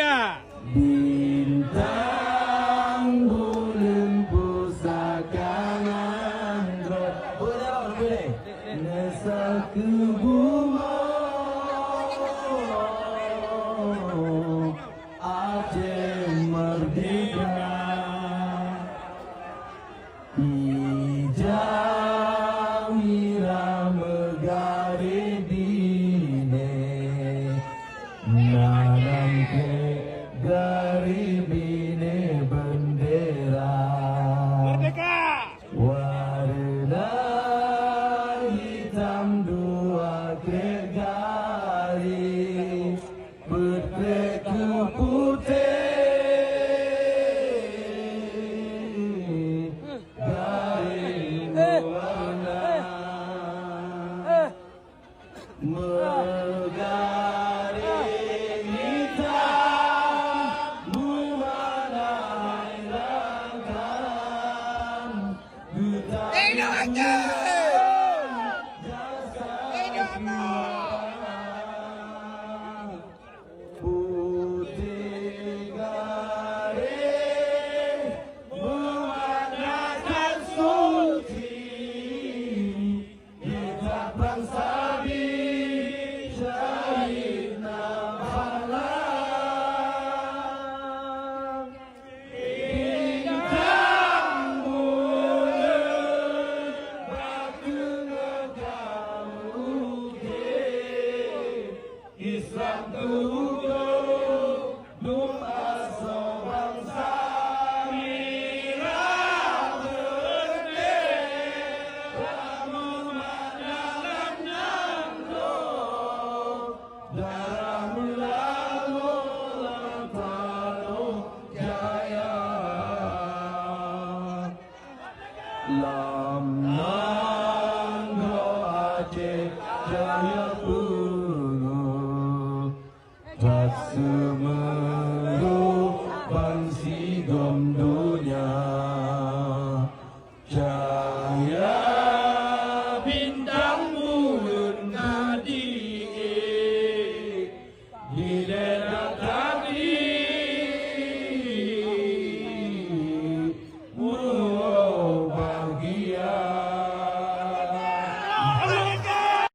Merdeka! Bintang bulan pusaka ngandro boleh nesa ke bunga Aceh merdeka Ijam irama gari dine nanam ke gari bine bendera Merdeka! warna hitam dua krek gari berkrek ke putih gari warna Megaring hitam mewarnai langkah duta putih garing mewarnakan suci kita bangsa Islam tubuh doa sebangsa mira berdeka memandang namdo darah melamun penuh jaya lam nanggo Aceh jaya tak semua